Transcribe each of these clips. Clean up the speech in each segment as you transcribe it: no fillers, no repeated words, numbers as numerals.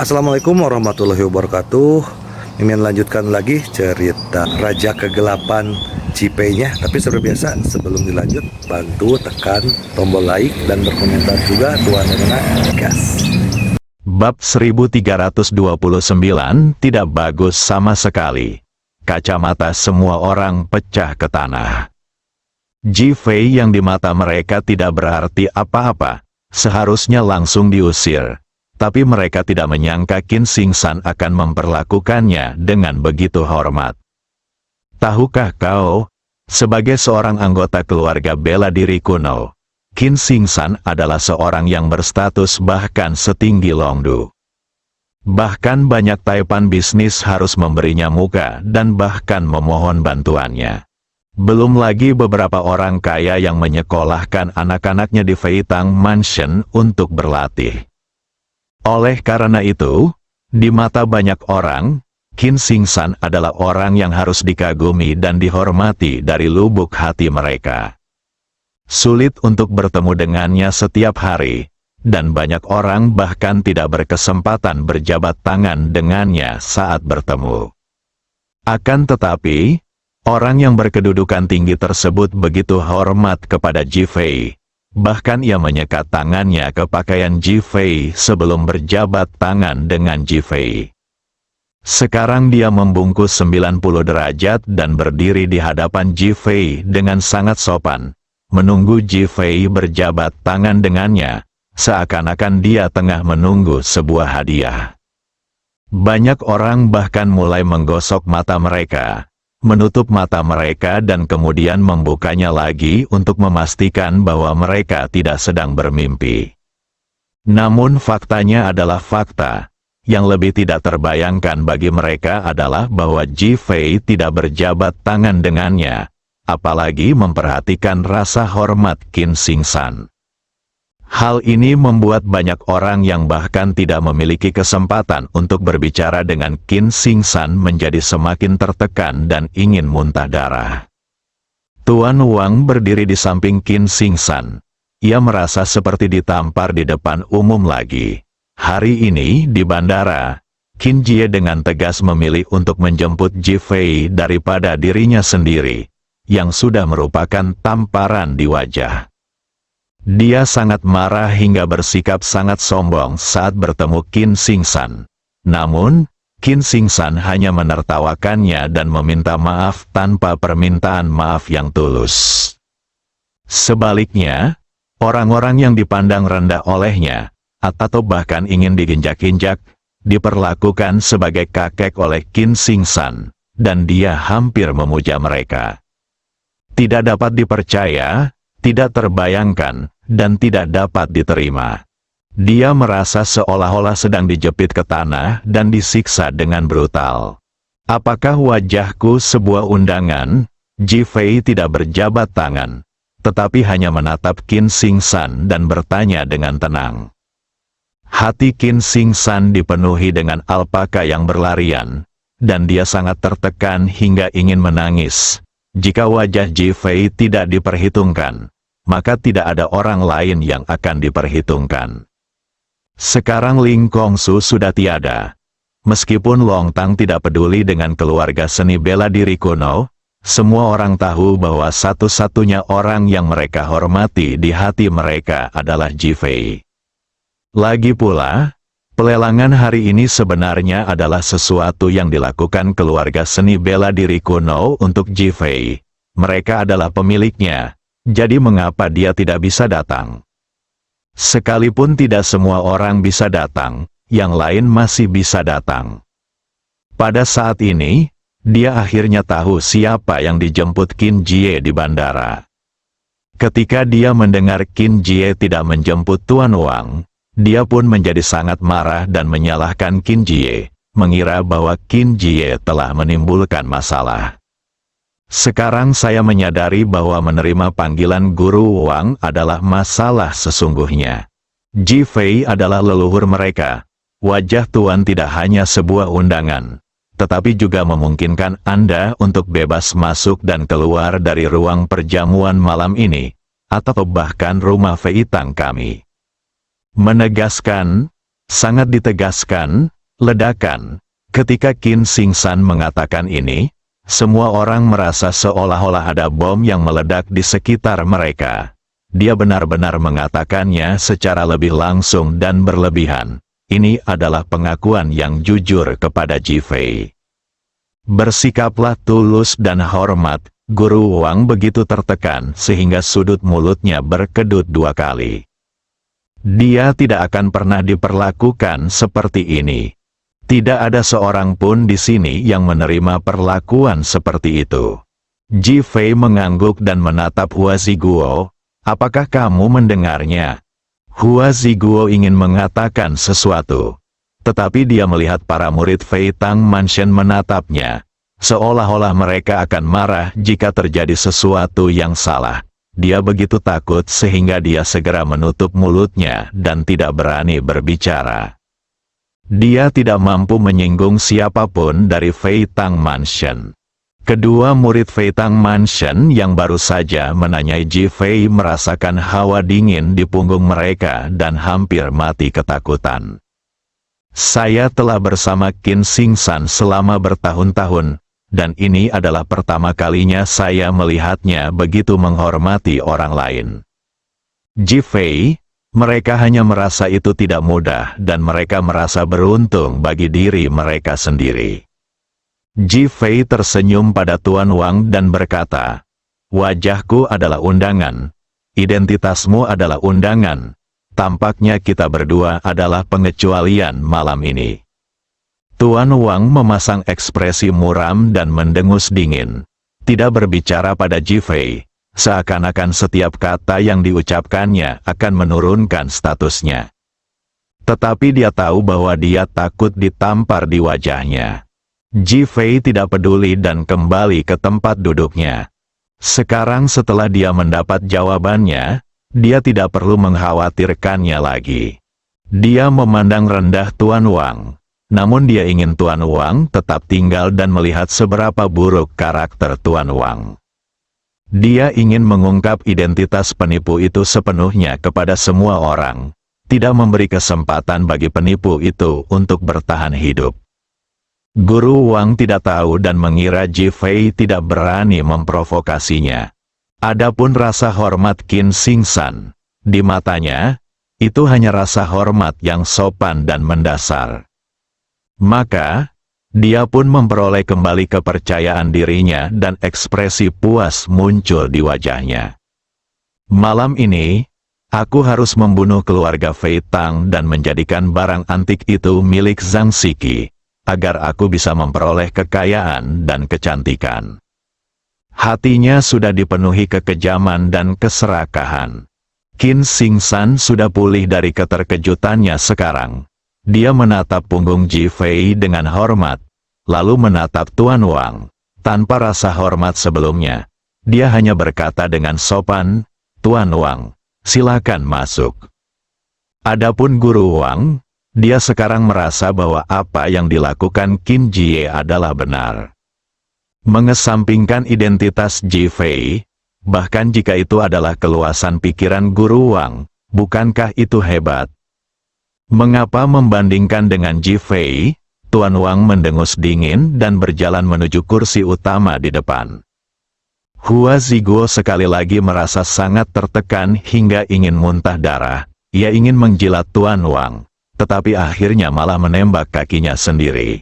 Assalamualaikum warahmatullahi wabarakatuh. Mimin lanjutkan lagi cerita Raja Kegelapan Cipenya. Tapi seperti biasa, sebelum dilanjut, bantu tekan tombol like dan berkomentar juga Tuan Rena gas. Bab 1329 tidak bagus sama sekali. Kacamata semua orang pecah ke tanah. Ji-Fei yang di mata mereka tidak berarti apa-apa, seharusnya langsung diusir. Tapi mereka tidak menyangka Qin Xingsan akan memperlakukannya dengan begitu hormat. Tahukah kau, sebagai seorang anggota keluarga bela diri kuno, Qin Xingsan adalah seorang yang berstatus bahkan setinggi Longdu. Bahkan banyak taipan bisnis harus memberinya muka dan bahkan memohon bantuannya. Belum lagi beberapa orang kaya yang menyekolahkan anak-anaknya di Feitang Mansion untuk berlatih. Oleh karena itu, di mata banyak orang, Qin Xingsan adalah orang yang harus dikagumi dan dihormati dari lubuk hati mereka. Sulit untuk bertemu dengannya setiap hari, dan banyak orang bahkan tidak berkesempatan berjabat tangan dengannya saat bertemu. Akan tetapi, orang yang berkedudukan tinggi tersebut begitu hormat kepada Ji-Fei. Bahkan ia menyekat tangannya ke pakaian Ji-Fei sebelum berjabat tangan dengan Ji-Fei. Sekarang dia membungkus 90 derajat dan berdiri di hadapan Ji-Fei dengan sangat sopan, menunggu Ji-Fei berjabat tangan dengannya, seakan-akan dia tengah menunggu sebuah hadiah. Banyak orang bahkan mulai menggosok mata mereka, menutup mata mereka dan kemudian membukanya lagi untuk memastikan bahwa mereka tidak sedang bermimpi. Namun faktanya adalah fakta. Yang lebih tidak terbayangkan bagi mereka adalah bahwa Ji-Fei tidak berjabat tangan dengannya, apalagi memperhatikan rasa hormat Qin Xingsan. Hal ini membuat banyak orang yang bahkan tidak memiliki kesempatan untuk berbicara dengan Qin Xingsan menjadi semakin tertekan dan ingin muntah darah. Tuan Wang berdiri di samping Qin Xingsan. Ia merasa seperti ditampar di depan umum lagi. Hari ini di bandara, Qin Jie dengan tegas memilih untuk menjemput Ji-Fei daripada dirinya sendiri, yang sudah merupakan tamparan di wajah. Dia sangat marah hingga bersikap sangat sombong saat bertemu Qin Xingsan. Namun, Qin Xingsan hanya menertawakannya dan meminta maaf tanpa permintaan maaf yang tulus. Sebaliknya, orang-orang yang dipandang rendah olehnya, atau bahkan ingin diginjak-injak, diperlakukan sebagai kakek oleh Qin Xingsan, dan dia hampir memuja mereka. Tidak dapat dipercaya, tidak terbayangkan, dan tidak dapat diterima. Dia merasa seolah-olah sedang dijepit ke tanah dan disiksa dengan brutal. Apakah wajahku sebuah undangan? Ji-Fei tidak berjabat tangan, tetapi hanya menatap Qin Xingsan dan bertanya dengan tenang. Hati Qin Xingsan dipenuhi dengan alpaka yang berlarian, dan dia sangat tertekan hingga ingin menangis. Jika wajah Ji-Fei tidak diperhitungkan, maka tidak ada orang lain yang akan diperhitungkan. Sekarang Ling Kongsu sudah tiada. Meskipun Long Tang tidak peduli dengan keluarga seni bela diri kuno, semua orang tahu bahwa satu-satunya orang yang mereka hormati di hati mereka adalah Ji-Fei. Lagi pula, pelelangan hari ini sebenarnya adalah sesuatu yang dilakukan keluarga seni bela diri kuno untuk Ji-Fei. Mereka adalah pemiliknya. Jadi mengapa dia tidak bisa datang? Sekalipun tidak semua orang bisa datang, yang lain masih bisa datang. Pada saat ini, dia akhirnya tahu siapa yang dijemput Qin Jie di bandara. Ketika dia mendengar Qin Jie tidak menjemput Tuan Wang, dia pun menjadi sangat marah dan menyalahkan Qin Jie, mengira bahwa Qin Jie telah menimbulkan masalah. Sekarang saya menyadari bahwa menerima panggilan Guru Wang adalah masalah sesungguhnya. Ji-Fei adalah leluhur mereka. Wajah Tuan tidak hanya sebuah undangan, tetapi juga memungkinkan Anda untuk bebas masuk dan keluar dari ruang perjamuan malam ini, atau bahkan rumah Feitang kami. Menegaskan, Sangat ditegaskan, ledakan. Ketika Qin Xingsan mengatakan ini, semua orang merasa seolah-olah ada bom yang meledak di sekitar mereka. Dia benar-benar mengatakannya secara lebih langsung dan berlebihan. Ini adalah pengakuan yang jujur kepada Ji Fei. Bersikaplah tulus dan hormat. Guru Wang begitu tertekan sehingga sudut mulutnya berkedut 2 kali. Dia tidak akan pernah diperlakukan seperti ini. Tidak ada seorang pun di sini yang menerima perlakuan seperti itu. Ji Fei mengangguk dan menatap Hua Ziguo. Apakah kamu mendengarnya? Hua Ziguo ingin mengatakan sesuatu. Tetapi dia melihat para murid Fei Tang Mansion menatapnya. Seolah-olah mereka akan marah jika terjadi sesuatu yang salah. Dia begitu takut sehingga dia segera menutup mulutnya dan tidak berani berbicara. Dia tidak mampu menyinggung siapapun dari Fei Tang Mansion. Kedua murid Fei Tang Mansion yang baru saja menanyai Ji Fei merasakan hawa dingin di punggung mereka dan hampir mati ketakutan. Saya telah bersama Qin Xingsan selama bertahun-tahun, dan ini adalah pertama kalinya saya melihatnya begitu menghormati orang lain. Ji Fei, mereka hanya merasa itu tidak mudah dan mereka merasa beruntung bagi diri mereka sendiri. Ji Fei tersenyum pada Tuan Wang dan berkata, "Wajahku adalah undangan. Identitasmu adalah undangan. Tampaknya kita berdua adalah pengecualian malam ini." Tuan Wang memasang ekspresi muram dan mendengus dingin. Tidak berbicara pada Ji Fei. Seakan-akan setiap kata yang diucapkannya akan menurunkan statusnya. Tetapi dia tahu bahwa dia takut ditampar di wajahnya. Ji Fei tidak peduli dan kembali ke tempat duduknya. Sekarang setelah dia mendapat jawabannya, dia tidak perlu mengkhawatirkannya lagi. Dia memandang rendah Tuan Wang. Namun dia ingin Tuan Wang tetap tinggal dan melihat seberapa buruk karakter Tuan Wang. Dia ingin mengungkap identitas penipu itu sepenuhnya kepada semua orang, tidak memberi kesempatan bagi penipu itu untuk bertahan hidup. Guru Wang tidak tahu dan mengira Ji Fei tidak berani memprovokasinya. Adapun rasa hormat Qin Xingsan, di matanya, itu hanya rasa hormat yang sopan dan mendasar. Maka, dia pun memperoleh kembali kepercayaan dirinya dan ekspresi puas muncul di wajahnya. Malam ini, aku harus membunuh keluarga Fei Tang dan menjadikan barang antik itu milik Zhang Siki, agar aku bisa memperoleh kekayaan dan kecantikan. Hatinya sudah dipenuhi kekejaman dan keserakahan. Qin Xingsan sudah pulih dari keterkejutannya sekarang. Dia menatap punggung Ji Fei dengan hormat, lalu menatap Tuan Wang. Tanpa rasa hormat sebelumnya, dia hanya berkata dengan sopan, "Tuan Wang, silakan masuk." Adapun Guru Wang, dia sekarang merasa bahwa apa yang dilakukan Qin Jie adalah benar. Mengesampingkan identitas Ji Fei, bahkan jika itu adalah keluasan pikiran Guru Wang, bukankah itu hebat? Mengapa membandingkan dengan Ji Fei? Tuan Wang mendengus dingin dan berjalan menuju kursi utama di depan. Hua Ziguo sekali lagi merasa sangat tertekan hingga ingin muntah darah. Ia ingin menjilat Tuan Wang, tetapi akhirnya malah menembak kakinya sendiri.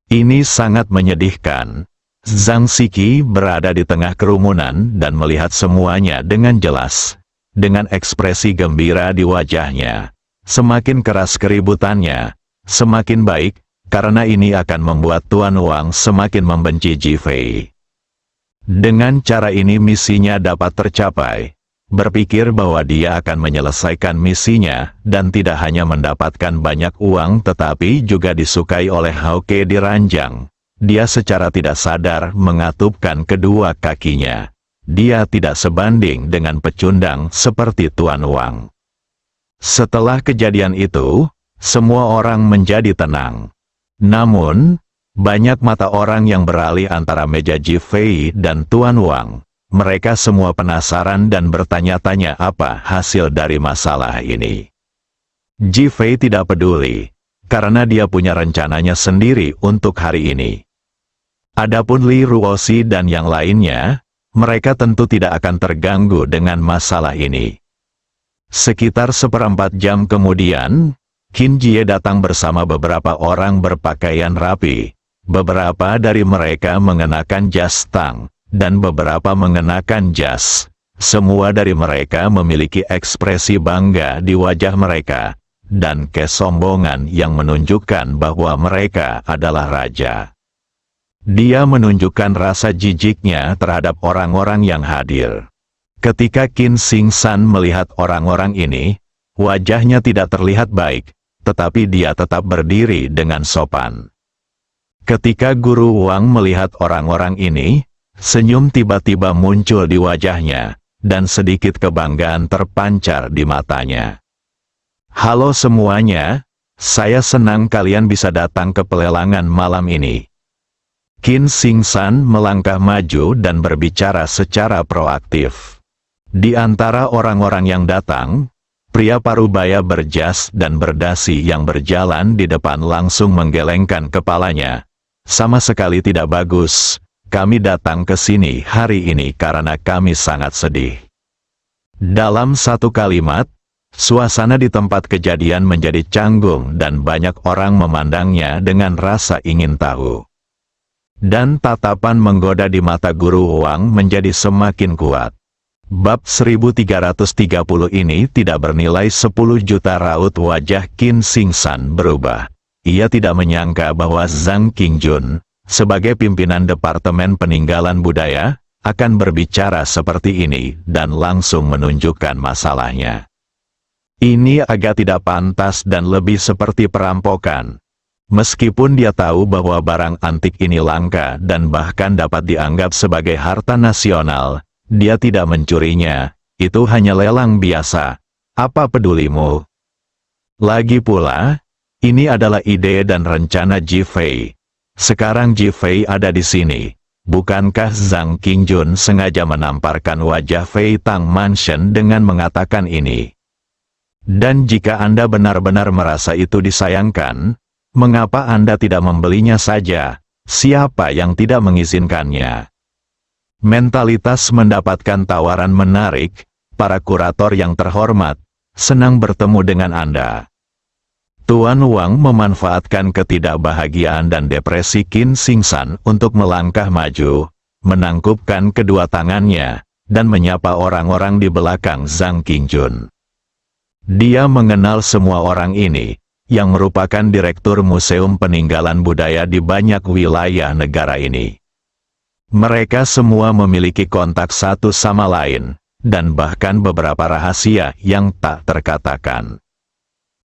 Ini sangat menyedihkan. Zhang Siki berada di tengah kerumunan dan melihat semuanya dengan jelas. Dengan ekspresi gembira di wajahnya. Semakin keras keributannya, semakin baik, karena ini akan membuat Tuan Wang semakin membenci Ji Fei. Dengan cara ini misinya dapat tercapai. Berpikir bahwa dia akan menyelesaikan misinya, dan tidak hanya mendapatkan banyak uang tetapi juga disukai oleh Hauke di ranjang. Dia secara tidak sadar mengatupkan kedua kakinya. Dia tidak sebanding dengan pecundang seperti Tuan Wang. Setelah kejadian itu, semua orang menjadi tenang. Namun, banyak mata orang yang beralih antara meja Ji Fei dan Tuan Wang. Mereka semua penasaran dan bertanya-tanya apa hasil dari masalah ini. Ji Fei tidak peduli, karena dia punya rencananya sendiri untuk hari ini. Adapun Li Ruoxi dan yang lainnya, mereka tentu tidak akan terganggu dengan masalah ini. Sekitar 1/4 jam kemudian, Qin Jie datang bersama beberapa orang berpakaian rapi. Beberapa dari mereka mengenakan jas tang, dan beberapa mengenakan jas. Semua dari mereka memiliki ekspresi bangga di wajah mereka, dan kesombongan yang menunjukkan bahwa mereka adalah raja. Dia menunjukkan rasa jijiknya terhadap orang-orang yang hadir. Ketika Qin Xing San melihat orang-orang ini, wajahnya tidak terlihat baik, tetapi dia tetap berdiri dengan sopan. Ketika Guru Wang melihat orang-orang ini, senyum tiba-tiba muncul di wajahnya, dan sedikit kebanggaan terpancar di matanya. Halo semuanya, saya senang kalian bisa datang ke pelelangan malam ini. Qin Xing San melangkah maju dan berbicara secara proaktif. Di antara orang-orang yang datang, pria parubaya berjas dan berdasi yang berjalan di depan langsung menggelengkan kepalanya. Sama sekali tidak bagus, kami datang ke sini hari ini karena kami sangat sedih. Dalam satu kalimat, suasana di tempat kejadian menjadi canggung dan banyak orang memandangnya dengan rasa ingin tahu. Dan tatapan menggoda di mata Guru Wang menjadi semakin kuat. Bab 1330 ini tidak bernilai 10 juta raut. Wajah Qin Xing San berubah. Ia tidak menyangka bahwa Zhang Qingjun, sebagai pimpinan Departemen Peninggalan Budaya, akan berbicara seperti ini dan langsung menunjukkan masalahnya. Ini agak tidak pantas dan lebih seperti perampokan. Meskipun dia tahu bahwa barang antik ini langka dan bahkan dapat dianggap sebagai harta nasional, dia tidak mencurinya, itu hanya lelang biasa. Apa pedulimu? Lagi pula, ini adalah ide dan rencana Ji Fei. Sekarang Ji Fei ada di sini. Bukankah Zhang Qingjun sengaja menamparkan wajah Fei Tang Mansion dengan mengatakan ini? Dan jika Anda benar-benar merasa itu disayangkan, mengapa Anda tidak membelinya saja? Siapa yang tidak mengizinkannya? Mentalitas mendapatkan tawaran menarik, para kurator yang terhormat, senang bertemu dengan Anda. Tuan Wang memanfaatkan ketidakbahagiaan dan depresi Qin Xing San untuk melangkah maju, menangkupkan kedua tangannya, dan menyapa orang-orang di belakang Zhang Qingjun. Dia mengenal semua orang ini, yang merupakan Direktur Museum Peninggalan Budaya di banyak wilayah negara ini. Mereka semua memiliki kontak satu sama lain, dan bahkan beberapa rahasia yang tak terkatakan.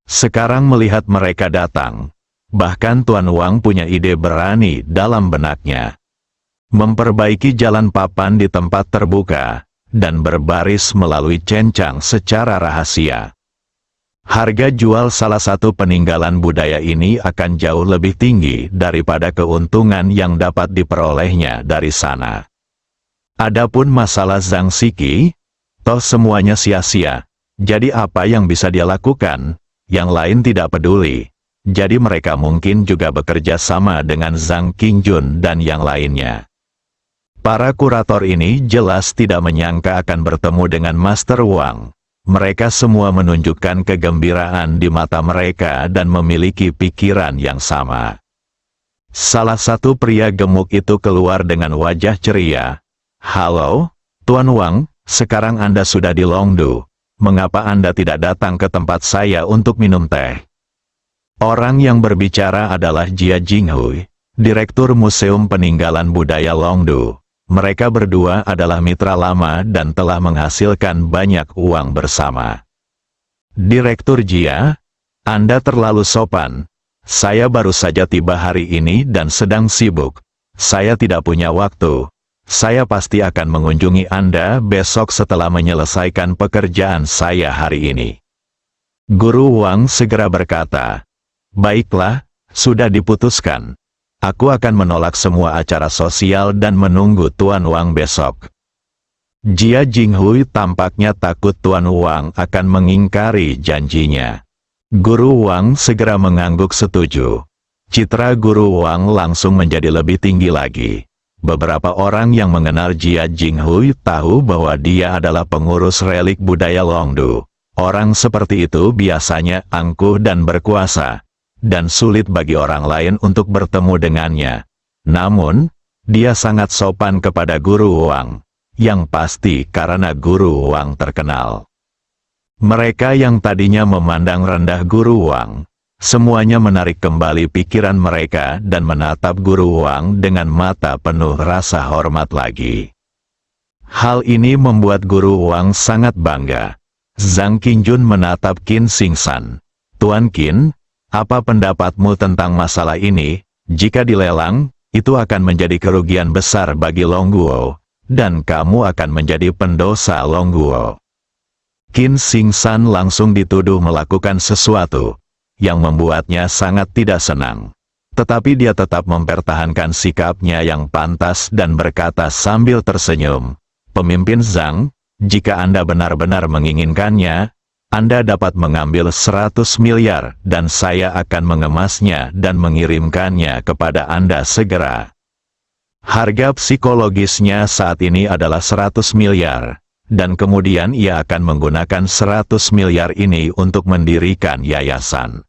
Sekarang melihat mereka datang, bahkan Tuan Wang punya ide berani dalam benaknya. Memperbaiki jalan papan di tempat terbuka, dan berbaris melalui cencang secara rahasia. Harga jual salah satu peninggalan budaya ini akan jauh lebih tinggi daripada keuntungan yang dapat diperolehnya dari sana. Adapun masalah Zhang Siki, toh semuanya sia-sia, jadi apa yang bisa dia lakukan? Yang lain tidak peduli, jadi mereka mungkin juga bekerja sama dengan Zhang Qingjun dan yang lainnya. Para kurator ini jelas tidak menyangka akan bertemu dengan Master Wang. Mereka semua menunjukkan kegembiraan di mata mereka dan memiliki pikiran yang sama. Salah satu pria gemuk itu keluar dengan wajah ceria. "Halo, Tuan Wang, sekarang Anda sudah di Longdu. Mengapa Anda tidak datang ke tempat saya untuk minum teh?" Orang yang berbicara adalah Jia Jinghui, Direktur Museum Peninggalan Budaya Longdu. Mereka berdua adalah mitra lama dan telah menghasilkan banyak uang bersama. "Direktur Jia, Anda terlalu sopan. Saya baru saja tiba hari ini dan sedang sibuk. Saya tidak punya waktu. Saya pasti akan mengunjungi Anda besok setelah menyelesaikan pekerjaan saya hari ini." Guru Wang segera berkata, "Baiklah, sudah diputuskan. Aku akan menolak semua acara sosial dan menunggu Tuan Wang besok." Jia Jinghui tampaknya takut Tuan Wang akan mengingkari janjinya. Guru Wang segera mengangguk setuju. Citra Guru Wang langsung menjadi lebih tinggi lagi. Beberapa orang yang mengenal Jia Jinghui tahu bahwa dia adalah pengurus relik budaya Longdu. Orang seperti itu biasanya angkuh dan berkuasa, dan sulit bagi orang lain untuk bertemu dengannya. Namun, dia sangat sopan kepada Guru Wang, yang pasti karena Guru Wang terkenal. Mereka yang tadinya memandang rendah Guru Wang, semuanya menarik kembali pikiran mereka dan menatap Guru Wang dengan mata penuh rasa hormat lagi. Hal ini membuat Guru Wang sangat bangga. Zhang Qingjun menatap Qin Xingsan. Tuan Qin, apa pendapatmu tentang masalah ini? Jika dilelang, itu akan menjadi kerugian besar bagi Longguo, dan kamu akan menjadi pendosa Longguo. Qin Xingsan langsung dituduh melakukan sesuatu yang membuatnya sangat tidak senang. Tetapi dia tetap mempertahankan sikapnya yang pantas dan berkata sambil tersenyum, "Pemimpin Zhang, jika Anda benar-benar menginginkannya, Anda dapat mengambil 100 miliar dan saya akan mengemasnya dan mengirimkannya kepada Anda segera." Harga psikologisnya saat ini adalah 100 miliar. Dan kemudian ia akan menggunakan 100 miliar ini untuk mendirikan yayasan.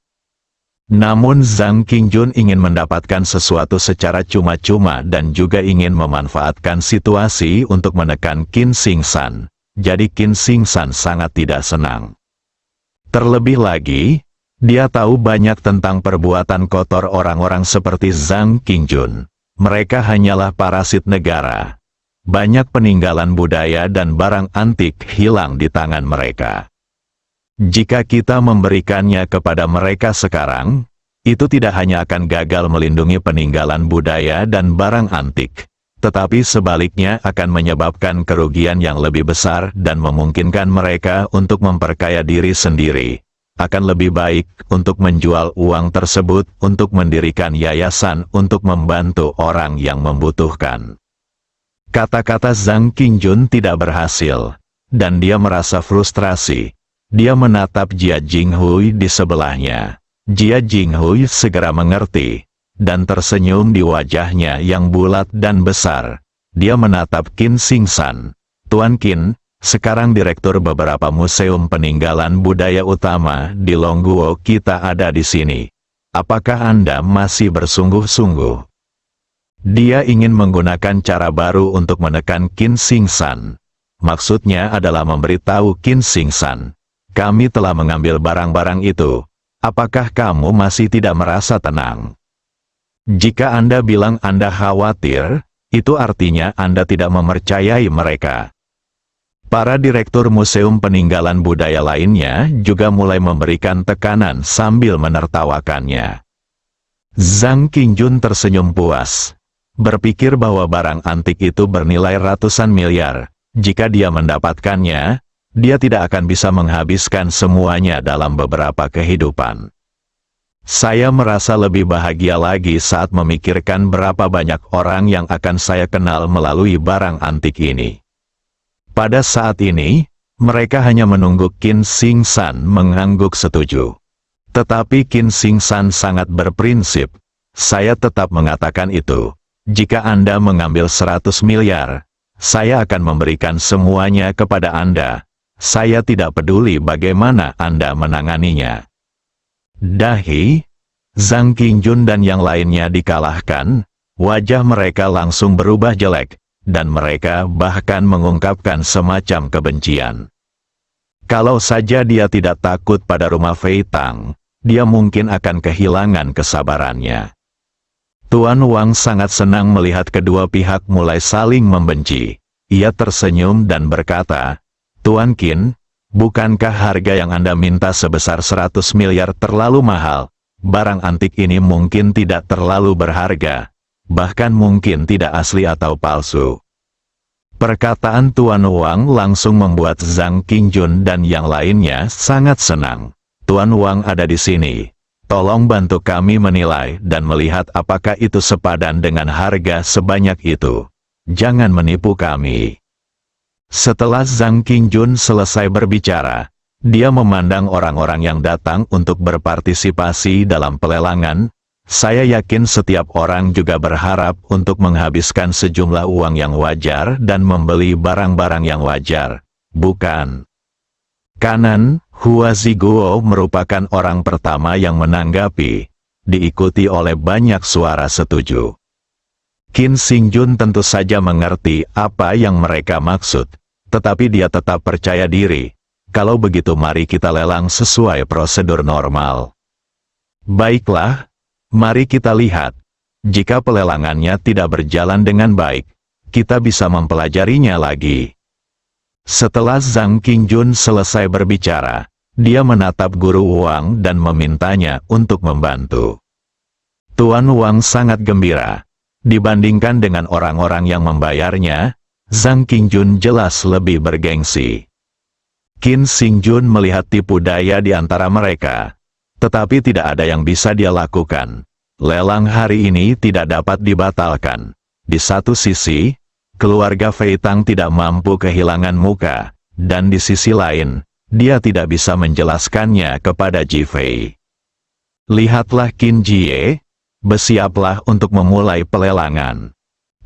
Namun Zhang Qingjun ingin mendapatkan sesuatu secara cuma-cuma dan juga ingin memanfaatkan situasi untuk menekan Qin Xingsan. Jadi Qin Xingsan sangat tidak senang. Terlebih lagi, dia tahu banyak tentang perbuatan kotor orang-orang seperti Zhang Qingjun. Mereka hanyalah parasit negara. Banyak peninggalan budaya dan barang antik hilang di tangan mereka. Jika kita memberikannya kepada mereka sekarang, itu tidak hanya akan gagal melindungi peninggalan budaya dan barang antik, tetapi sebaliknya akan menyebabkan kerugian yang lebih besar dan memungkinkan mereka untuk memperkaya diri sendiri. Akan lebih baik untuk menjual uang tersebut untuk mendirikan yayasan untuk membantu orang yang membutuhkan. Kata-kata Zhang Qingjun tidak berhasil, dan dia merasa frustrasi. Dia menatap Jia Jinghui di sebelahnya. Jia Jinghui segera mengerti, dan tersenyum di wajahnya yang bulat dan besar. Dia menatap Qin Xingsan. "Tuan Qin, sekarang direktur beberapa museum peninggalan budaya utama di Longguo kita ada di sini. Apakah Anda masih bersungguh-sungguh?" Dia ingin menggunakan cara baru untuk menekan Qin Xingsan. Maksudnya adalah memberitahu Qin Xingsan, "Kami telah mengambil barang-barang itu. Apakah kamu masih tidak merasa tenang? Jika Anda bilang Anda khawatir, itu artinya Anda tidak mempercayai mereka." Para direktur museum peninggalan budaya lainnya juga mulai memberikan tekanan sambil menertawakannya. Zhang Qingjun tersenyum puas. Berpikir bahwa barang antik itu bernilai ratusan miliar. Jika dia mendapatkannya, dia tidak akan bisa menghabiskan semuanya dalam beberapa kehidupan. Saya merasa lebih bahagia lagi saat memikirkan berapa banyak orang yang akan saya kenal melalui barang antik ini. Pada saat ini, mereka hanya menunggu Qin Xingsan mengangguk setuju. Tetapi Qin Xingsan sangat berprinsip. "Saya tetap mengatakan itu. Jika Anda mengambil 100 miliar, saya akan memberikan semuanya kepada Anda. Saya tidak peduli bagaimana Anda menanganinya." Dahi, Zhang Qingjun dan yang lainnya dikalahkan, wajah mereka langsung berubah jelek, dan mereka bahkan mengungkapkan semacam kebencian. Kalau saja dia tidak takut pada rumah Fei Tang, dia mungkin akan kehilangan kesabarannya. Tuan Wang sangat senang melihat kedua pihak mulai saling membenci. Ia tersenyum dan berkata, "Tuan Qin, bukankah harga yang Anda minta sebesar 100 miliar terlalu mahal? Barang antik ini mungkin tidak terlalu berharga, bahkan mungkin tidak asli atau palsu." Perkataan Tuan Wang langsung membuat Zhang Qingjun dan yang lainnya sangat senang. "Tuan Wang ada di sini. Tolong bantu kami menilai dan melihat apakah itu sepadan dengan harga sebanyak itu. Jangan menipu kami." Setelah Zhang Qingjun selesai berbicara, Dia memandang orang-orang yang datang untuk berpartisipasi dalam pelelangan. Saya yakin setiap orang juga berharap untuk menghabiskan sejumlah uang yang wajar dan membeli barang-barang yang wajar, bukan? Kanan, Hua Ziguo merupakan orang pertama yang menanggapi, diikuti oleh banyak suara setuju. Qin Xingjun tentu saja mengerti apa yang mereka maksud, tetapi dia tetap percaya diri. Kalau begitu mari kita lelang sesuai prosedur normal. Baiklah. Mari kita lihat, jika pelelangannya tidak berjalan dengan baik, kita bisa mempelajarinya lagi. Setelah Zhang Qingjun selesai berbicara, dia menatap guru Wang dan memintanya untuk membantu. Tuan Wang sangat gembira. Dibandingkan dengan orang-orang yang membayarnya, Zhang Qingjun jelas lebih bergengsi. Qin Xingjun melihat tipu daya di antara mereka. Tetapi tidak ada yang bisa dia lakukan. Lelang hari ini tidak dapat dibatalkan. Di satu sisi, keluarga Fei Tang tidak mampu kehilangan muka, dan di sisi lain, dia tidak bisa menjelaskannya kepada Ji Fei. Lihatlah Qin Jie, bersiaplah untuk memulai pelelangan.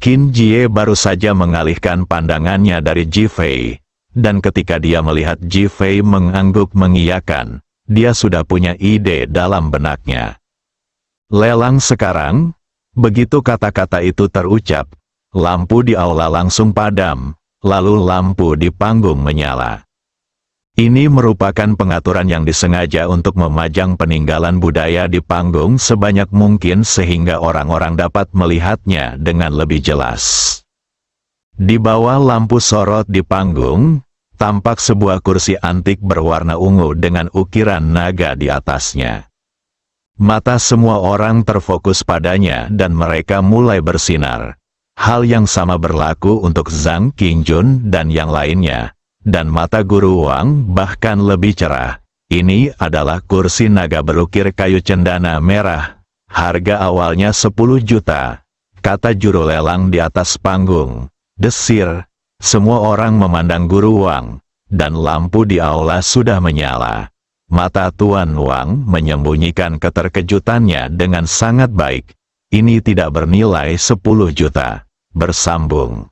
Qin Jie baru saja mengalihkan pandangannya dari Ji Fei, dan ketika dia melihat Ji Fei mengangguk mengiyakan, dia sudah punya ide dalam benaknya. Lelang sekarang, begitu kata-kata itu terucap, lampu di aula langsung padam, lalu lampu di panggung menyala. Ini merupakan pengaturan yang disengaja untuk memajang peninggalan budaya di panggung sebanyak mungkin sehingga orang-orang dapat melihatnya dengan lebih jelas. Di bawah lampu sorot di panggung, tampak sebuah kursi antik berwarna ungu dengan ukiran naga di atasnya. Mata semua orang terfokus padanya dan mereka mulai bersinar. Hal yang sama berlaku untuk Zhang Qingjun dan yang lainnya. Dan mata guru Wang bahkan lebih cerah. Ini adalah kursi naga berukir kayu cendana merah. Harga awalnya 10 juta. Kata juru lelang di atas panggung. Desir. Semua orang memandang guru Wang, dan lampu di aula sudah menyala. Mata Tuan Wang menyembunyikan keterkejutannya dengan sangat baik. Ini tidak bernilai 10 juta. Bersambung.